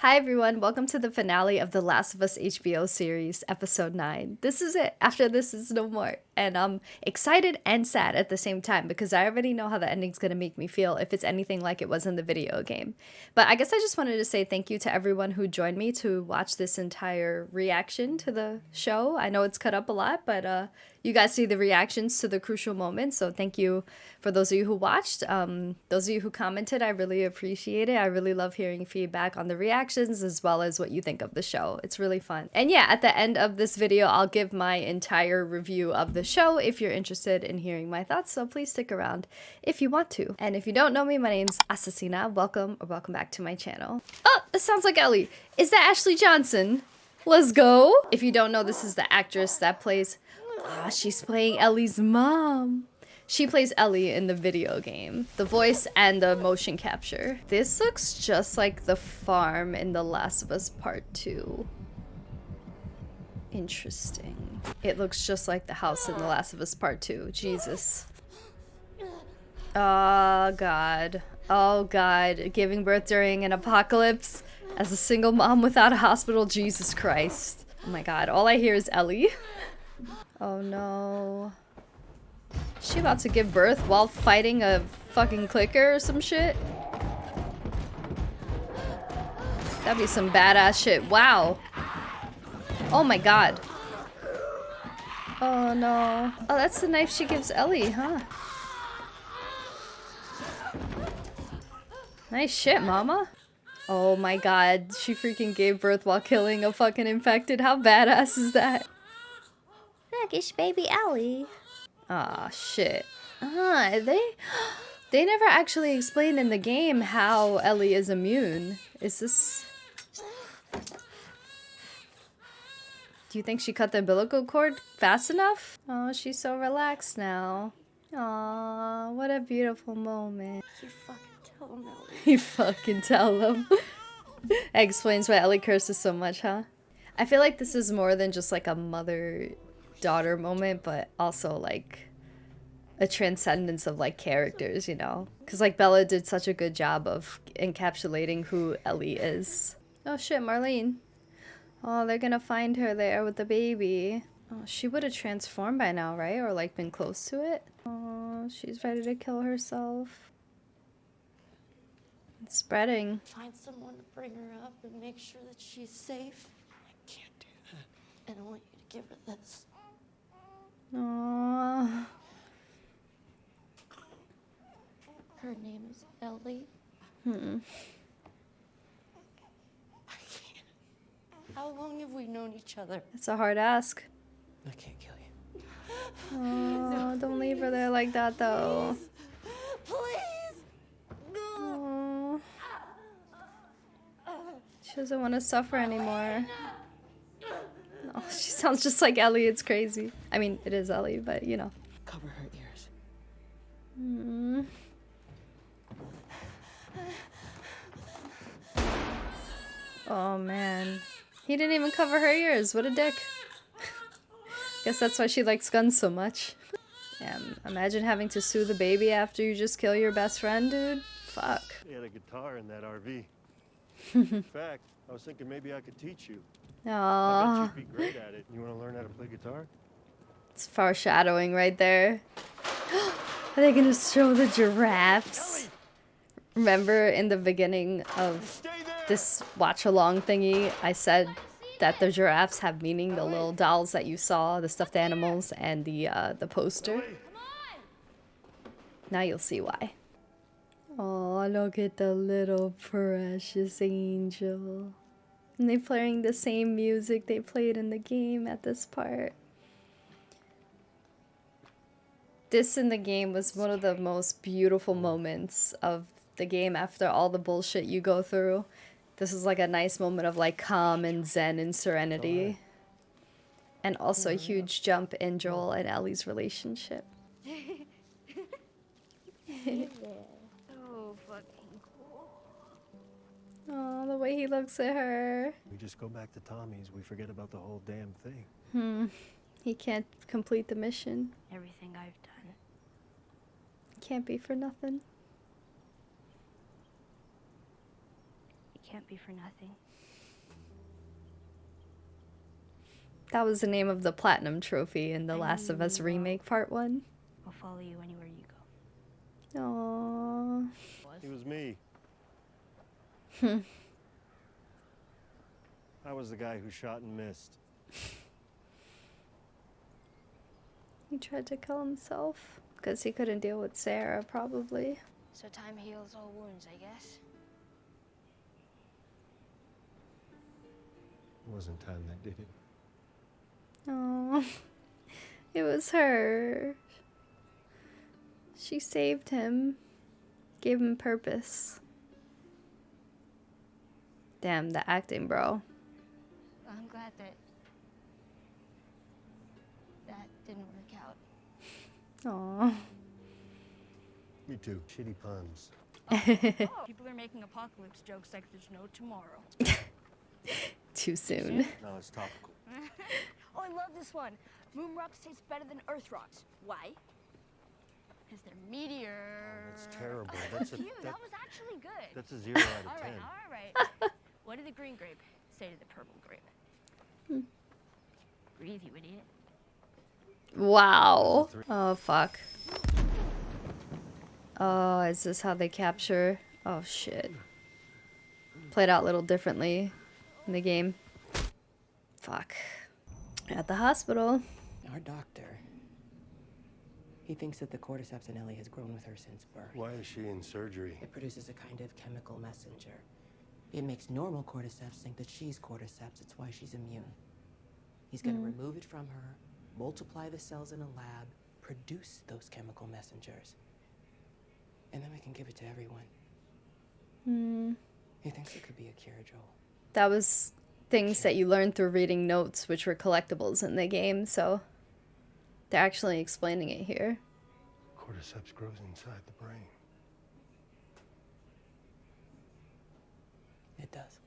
Hi everyone, welcome to the finale of the Last of Us HBO series, episode 9. This is it. After this is no more. And I'm excited and sad at the same time because I already know how the ending's gonna make me feel if it's anything like it was in the video game. But I guess I just wanted to say thank you to everyone who joined me to watch this entire reaction to the show. I know it's cut up a lot, but you guys see the reactions to the crucial moments, so thank you for those of you who watched. Those of you who commented, I really appreciate it. I really love hearing feedback on the reactions as well as what you think of the show. It's really fun. And yeah, at the end of this video, I'll give my entire review of the show if you're interested in hearing my thoughts, so please stick around if you want to. And if you don't know me, my name's ASSASSINA. Welcome back to my channel. Oh, it sounds like Ellie. Is that Ashley Johnson? Let's go. If you don't know, this is the actress that plays... she's playing Ellie's mom. She plays Ellie in the video game. The voice and the motion capture. This looks just like the farm in The Last of Us Part 2. Interesting. It looks just like the house in The Last of Us Part 2. Jesus. Oh, God. Oh, God. Giving birth during an apocalypse as a single mom without a hospital. Jesus Christ. Oh, my God. All I hear is Ellie. Oh no. Is she about to give birth while fighting a fucking clicker or some shit? That'd be some badass shit. Wow. Oh my god. Oh no. Oh, that's the knife she gives Ellie, huh? Nice shit, mama. Oh my god. She freaking gave birth while killing a fucking infected. How badass is that? It's baby Ellie. Aw, shit. They never actually explained in the game how Ellie is immune. Is this... Do you think she cut the umbilical cord fast enough? Oh, she's so relaxed now. Aw, what a beautiful moment. You fucking tell him, Ellie. You fucking tell him. That explains why Ellie curses so much, huh? I feel like this is more than just like a mother-daughter moment, but also like a transcendence of like characters, you know? Because like Bella did such a good job of encapsulating who Ellie is. Oh shit, Marlene. Oh, they're gonna find her there with the baby. Oh, she would have transformed by now, right? Or like been close to it. Oh, she's ready to kill herself. It's spreading. Find someone to bring her up and make sure that she's safe. I can't do that. And I want you to give her this. Aww. Her name is Ellie. I can't. How long have we known each other? It's a hard ask. I can't kill you. Oh, don't leave her there like that though. Please! Aww. She doesn't want to suffer anymore. Oh, she sounds just like Ellie. It's crazy. I mean, it is Ellie, but you know. Cover her ears. Oh man. He didn't even cover her ears. What a dick. Guess that's why she likes guns so much. Yeah, imagine having to sue the baby after you just kill your best friend, dude. Fuck. He had a guitar in that RV. In fact, I was thinking maybe I could teach you. I Aww. bet you'd be great at it. You want to learn how to play guitar? It's foreshadowing right there. Are they gonna show the giraffes? Remember in the beginning of this watch-along thingy, I said that the giraffes have meaning, the little dolls that you saw, the stuffed animals, and the poster. Now you'll see why. Oh, look at the little precious angel. And they're playing the same music they played in the game at this part. This in the game was one of the most beautiful moments of the game after all the bullshit you go through. This is like a nice moment of like calm and zen and serenity. And also a huge jump in Joel and Ellie's relationship. So fucking cool. Oh, the way he looks at her. We just go back to Tommy's. We forget about the whole damn thing. He can't complete the mission. Everything I've done. Can't be for nothing. It can't be for nothing. That was the name of the platinum trophy in The I Last of know Us you remake part 1. I'll follow you anywhere you go. Aww. It was me. I was the guy who shot and missed. He tried to kill himself because he couldn't deal with Sarah, probably. So time heals all wounds, I guess. It wasn't time that did it. Oh, it was her. She saved him, gave him purpose. Damn, the acting, bro. I'm glad that didn't work out. Aw. Me too. Shitty puns. People are making apocalypse jokes like there's no tomorrow. Too soon. No, it's topical. Oh, I love this one. Moon rocks taste better than Earth rocks. Why? Because they're meteor. That's terrible. That's a Phew, that was actually good. that's a 0 out of 10. All right. What did the green grape say to the purple grape? Breathe, you idiot. Wow. Oh, fuck. Oh, is this how they capture? Oh, shit. Played out a little differently in the game. Fuck. At the hospital. Our doctor, he thinks that the cordyceps in Ellie has grown with her since birth. Why is she in surgery? It produces a kind of chemical messenger. It makes normal cordyceps think that she's cordyceps. It's why she's immune. He's going to remove it from her, multiply the cells in a lab, produce those chemical messengers, and then we can give it to everyone. He thinks it could be a cure, Joel. That was things that you learned through reading notes, which were collectibles in the game, so they're actually explaining it here. Cordyceps grows inside the brain. It does.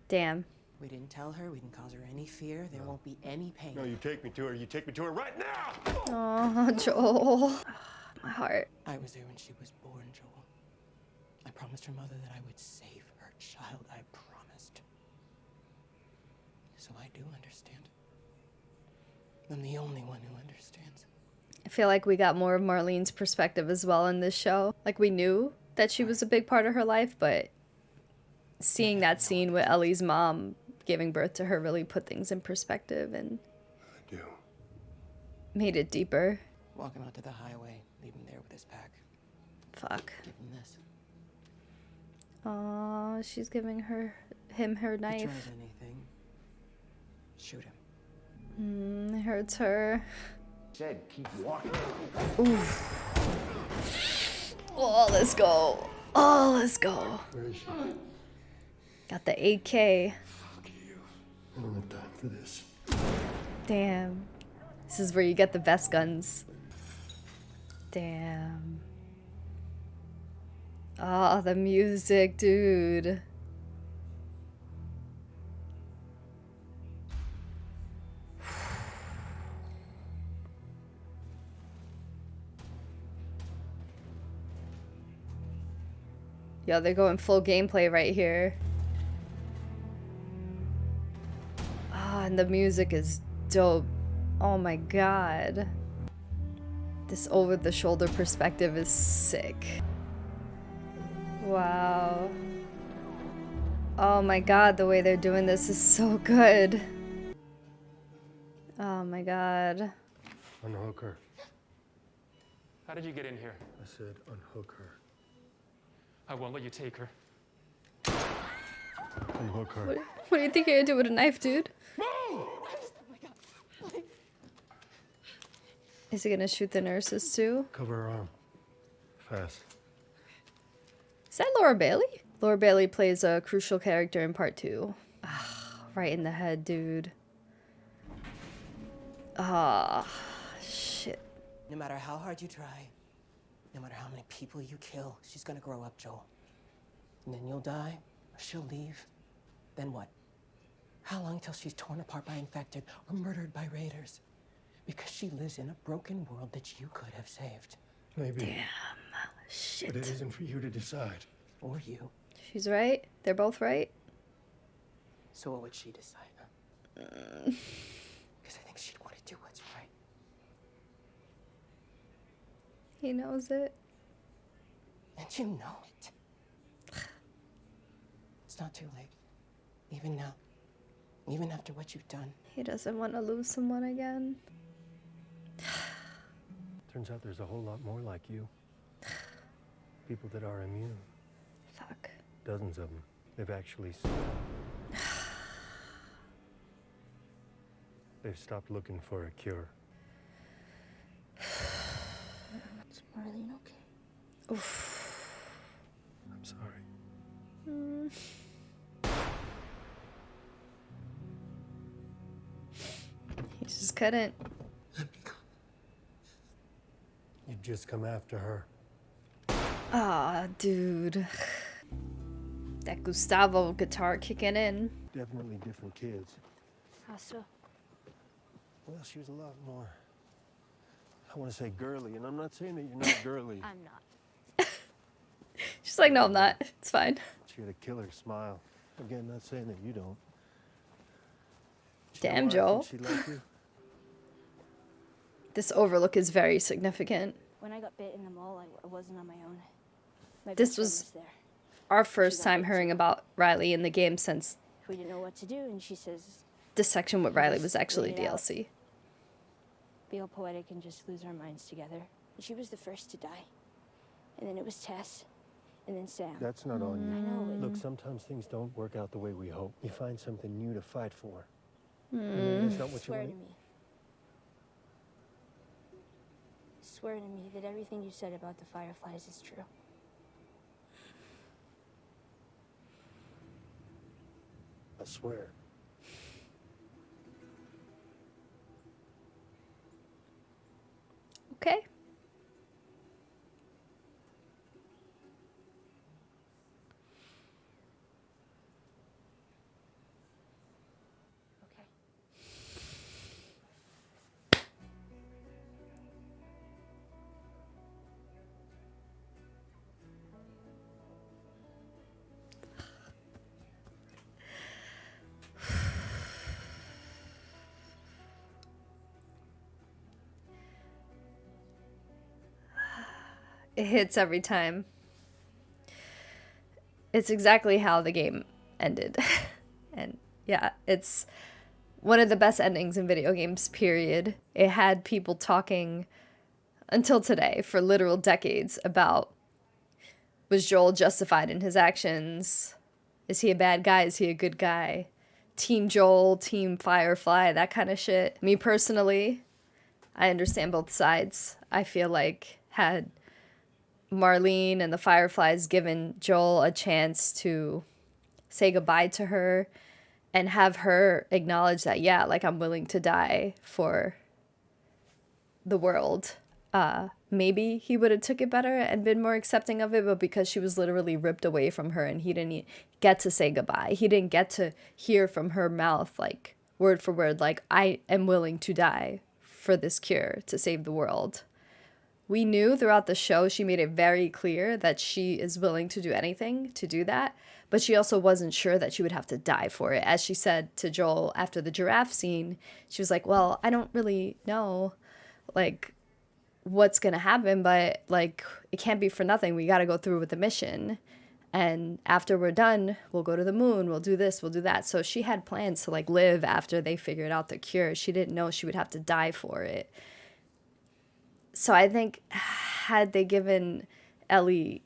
Damn. We didn't tell her. We didn't cause her any fear. There won't be any pain. No, you take me to her. You take me to her right now! Oh, Joel. My heart. I was there when she was born, Joel. I promised her mother that I would save her child. I promised. So I do understand. I'm the only one who understands. I feel like we got more of Marlene's perspective as well in this show. Like, we knew that she was a big part of her life, but seeing that scene with Ellie's mom giving birth to her really put things in perspective and I do. made it deeper. Walk him out to the highway. Leave him there with his pack. Fuck. Give him this. Aw, she's giving him her If he knife. tries anything, shoot him. It hurts her. Said, keep walking. Oh, let's go. Oh, let's go. Where is she? Got the AK. Fuck you. I don't have time for this. Damn. This is where you get the best guns. Damn. Oh, the music, dude. Yo, they're going full gameplay right here. Ah, and the music is dope. Oh my god. This over-the-shoulder perspective is sick. Wow. Oh my god, the way they're doing this is so good. Oh my god. Unhook her. How did you get in here? I said unhook her. I won't let you take her. Unhook her. What do you think you're gonna do with a knife, dude? Is he gonna shoot the nurses too? Cover her arm. Fast. Is that Laura Bailey? Laura Bailey plays a crucial character in part 2. Ah, right in the head, dude. Ah, shit. No matter how hard you try, no matter how many people you kill, she's gonna grow up, Joel. And then you'll die, or she'll leave. Then what? How long till she's torn apart by infected or murdered by raiders? Because she lives in a broken world that you could have saved. Maybe. Damn. But it Shit. isn't for you to decide. Or you. She's right. They're both right. So what would she decide, huh? Because I think she'd want to do what's right. He knows it. And you know it. It's not too late. Even now. Even after what you've done. He doesn't want to lose someone again. Turns out there's a whole lot more like you. People that are immune. Fuck. Dozens of them. They've actually... They've stopped looking for a cure. Is Marlene okay? I'm sorry. He just couldn't. You'd just come after her. Ah, dude. That Gustavo guitar kicking in. Definitely different kids. How so? Well, she was a lot more... I want to say girly, and I'm not saying that you're not girly. I'm not. She's like, no, I'm not. It's fine. She had a killer smile. Again, not saying that you don't. Damn, You know why I Joel. think she liked you? This overlook is very significant. When I got bit in the mall, I wasn't on my own. My This best friend was- there. Our first got time bit hearing too. about Riley in the game since We didn't know what to do, and she says, this section with Riley just was actually wait it out. DLC. be all poetic and just lose our minds together. And she was the first to die. And then it was Tess. And then Sam. That's not on I you. know. Look, sometimes things don't work out the way we hope. You find something new to fight for. Maybe that's not what you Swear to want. me. Swear to me that everything you said about the Fireflies is true. I swear. Okay. Okay. It hits every time. It's exactly how the game ended. And yeah, it's one of the best endings in video games, period. It had people talking until today for literal decades about, was Joel justified in his actions? Is he a bad guy? Is he a good guy? Team Joel, Team Firefly, that kind of shit. Me personally, I understand both sides. I feel like had Marlene and the Fireflies given Joel a chance to say goodbye to her and have her acknowledge that, yeah, like, I'm willing to die for the world, maybe he would have took it better and been more accepting of it. But because she was literally ripped away from her and he didn't get to say goodbye, he didn't get to hear from her mouth, like, word for word, like, I am willing to die for this cure to save the world. We knew throughout the show, she made it very clear that she is willing to do anything to do that, but she also wasn't sure that she would have to die for it. As she said to Joel after the giraffe scene, she was like, well, I don't really know, like, what's going to happen, but, like, it can't be for nothing. We got to go through with the mission. And after we're done, we'll go to the moon, we'll do this, we'll do that. So she had plans to, like, live after they figured out the cure. She didn't know she would have to die for it. So I think had they given Ellie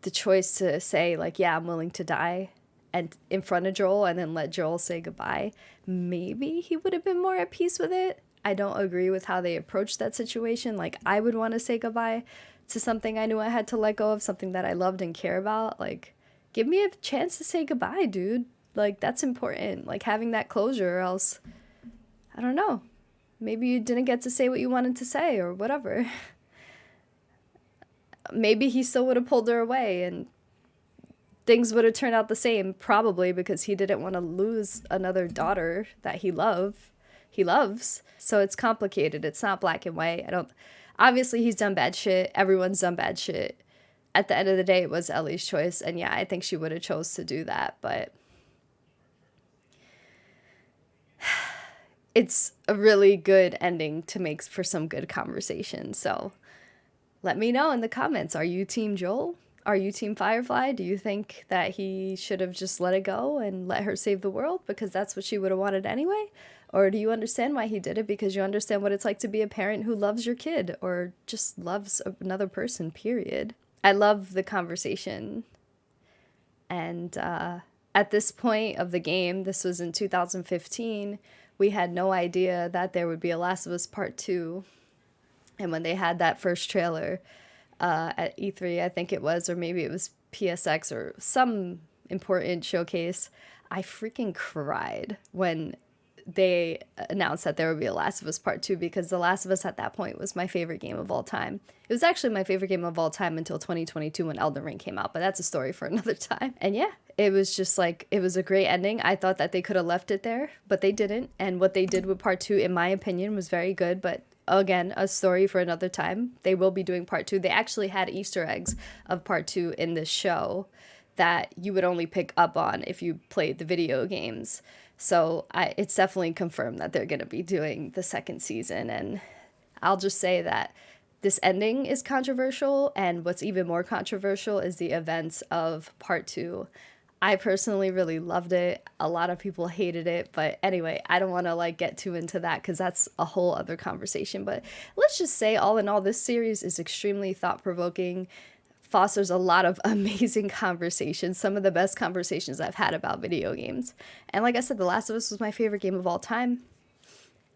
the choice to say, like, yeah, I'm willing to die, and in front of Joel, and then let Joel say goodbye, maybe he would have been more at peace with it. I don't agree with how they approached that situation. Like, I would want to say goodbye to something I knew I had to let go of, something that I loved and care about. Like, give me a chance to say goodbye, dude. Like, that's important. Like, having that closure, or else, I don't know. Maybe you didn't get to say what you wanted to say or whatever. Maybe he still would have pulled her away and things would have turned out the same, probably because he didn't want to lose another daughter that he loves. So it's complicated. It's not black and white. Obviously he's done bad shit. Everyone's done bad shit. at the end of the day, it was Ellie's choice. And yeah, I think she would have chose to do that. But it's a really good ending to make for some good conversation. So let me know in the comments. Are you Team Joel? Are you Team Firefly? Do you think that he should have just let it go and let her save the world because that's what she would have wanted anyway? Or do you understand why he did it because you understand what it's like to be a parent who loves your kid or just loves another person, period? I love the conversation. And at this point of the game, this was in 2015, we had no idea that there would be a Last of Us Part 2. And when they had that first trailer at E3, I think it was, or maybe it was PSX or some important showcase, I freaking cried when they announced that there would be a Last of Us Part 2 because The Last of Us at that point was my favorite game of all time. It was actually my favorite game of all time until 2022 when Elden Ring came out, but that's a story for another time. And yeah, it was just like, it was a great ending. I thought that they could have left it there, but they didn't. And what they did with Part 2, in my opinion, was very good, but again, a story for another time. They will be doing Part 2. They actually had Easter eggs of Part 2 in this show that you would only pick up on if you played the video games. So it's definitely confirmed that they're going to be doing the second season. And I'll just say that this ending is controversial. And what's even more controversial is the events of Part 2. I personally really loved it. A lot of people hated it. But anyway, I don't want to like get too into that because that's a whole other conversation. But let's just say all in all, this series is extremely thought-provoking, fosters a lot of amazing conversations, some of the best conversations I've had about video games. And like I said, The Last of Us was my favorite game of all time.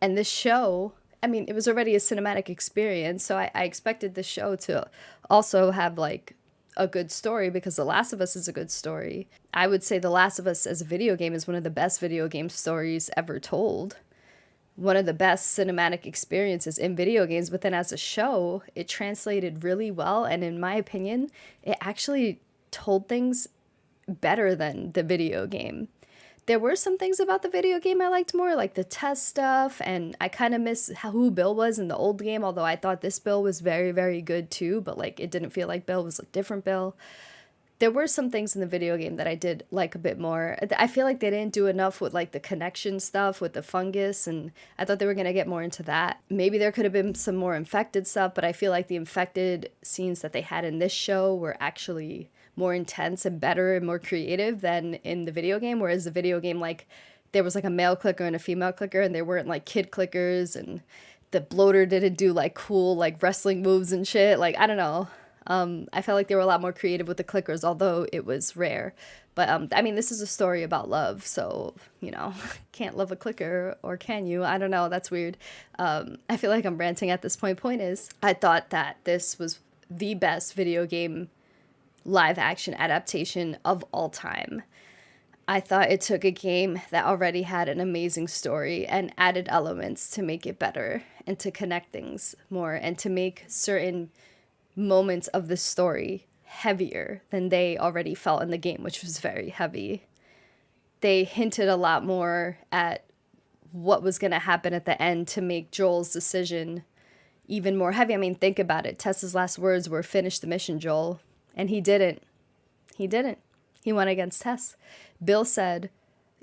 And this show, I mean, it was already a cinematic experience, so I expected this show to also have like a good story because The Last of Us is a good story. I would say The Last of Us as a video game is one of the best video game stories ever told. One of the best cinematic experiences in video games, but then as a show, it translated really well. And in my opinion, it actually told things better than the video game. There were some things about the video game I liked more, like the test stuff, and I kind of miss who Bill was in the old game, although I thought this Bill was very, very good too, but like it didn't feel like Bill, it was a different Bill. There were some things in the video game that I did like a bit more. I feel like they didn't do enough with like the connection stuff with the fungus, and I thought they were going to get more into that. Maybe there could have been some more infected stuff, but I feel like the infected scenes that they had in this show were actually more intense and better and more creative than in the video game, whereas the video game, like, there was like a male clicker and a female clicker, and there weren't like kid clickers, and the bloater didn't do like cool like wrestling moves and shit. Like, I don't know. I felt like they were a lot more creative with the clickers, although it was rare. But, I mean, this is a story about love, so, you know, can't love a clicker, or can you? I don't know, that's weird. I feel like I'm ranting at this point. Point is, I thought that this was the best video game live-action adaptation of all time. I thought it took a game that already had an amazing story and added elements to make it better and to connect things more and to make certain moments of the story heavier than they already felt in the game, which was very heavy. They hinted a lot more at what was going to happen at the end to make Joel's decision even more heavy. I mean, think about it. Tessa's last words were, "Finish the mission, Joel." And he didn't. He didn't. He went against Tess. Bill said,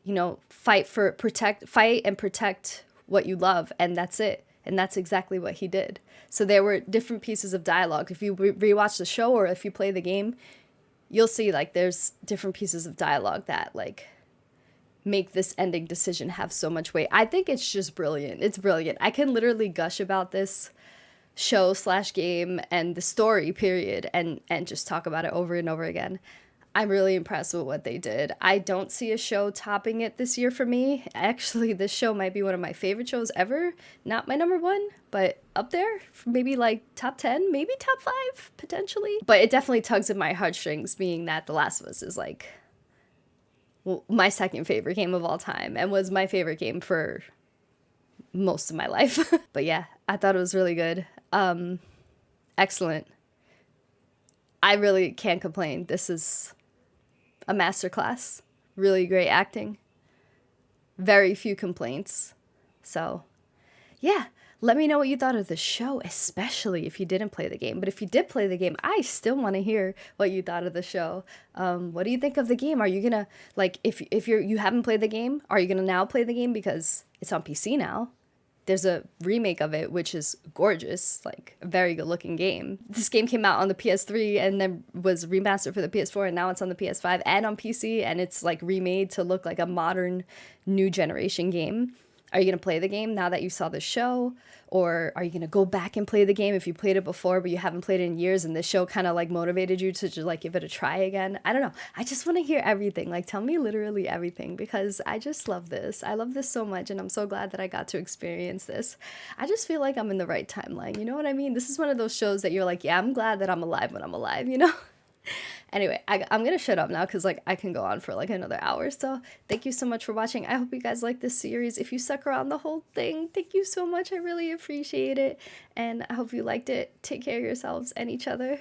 you know, fight and protect what you love, and that's it. And that's exactly what he did. So there were different pieces of dialogue. If you rewatch the show or if you play the game, you'll see like there's different pieces of dialogue that like make this ending decision have so much weight. I think it's just brilliant. It's brilliant. I can literally gush about this show/game and the story, period, and just talk about it over and over again. I'm really impressed with what they did. I don't see a show topping it this year for me. Actually, this show might be one of my favorite shows ever. Not my number one, but up there. Maybe like top 10, maybe top 5, potentially. But it definitely tugs at my heartstrings, being that The Last of Us is like, well, my second favorite game of all time and was my favorite game for most of my life. But yeah, I thought it was really good. Excellent. I really can't complain. This is a masterclass. Really great acting. Very few complaints. So, yeah, Let me know what you thought of the show, especially if you didn't play the game. But if you did play the game, I still want to hear what you thought of the show. What do you think of the game? Are you gonna, like, if you haven't played the game, are you gonna now play the game because it's on PC now? There's a remake of it, which is gorgeous, like a very good looking game. This game came out on the PS3 and then was remastered for the PS4, and now it's on the PS5 and on PC, and it's like remade to look like a modern new generation game. Are you going to play the game now that you saw the show? Or are you going to go back and play the game if you played it before but you haven't played it in years and the show kind of like motivated you to just like give it a try again? I don't know. I just want to hear everything. Like, tell me literally everything, because I just love this. I love this so much, and I'm so glad that I got to experience this. I just feel like I'm in the right timeline. You know what I mean? This is one of those shows that you're like, yeah, I'm glad that I'm alive when I'm alive, you know? Anyway, I'm gonna shut up now because like I can go on for like another hour. So thank you so much for watching. I hope you guys like this series. If you stuck around the whole thing, thank you so much. I really appreciate it, and I hope you liked it. Take care of yourselves and each other.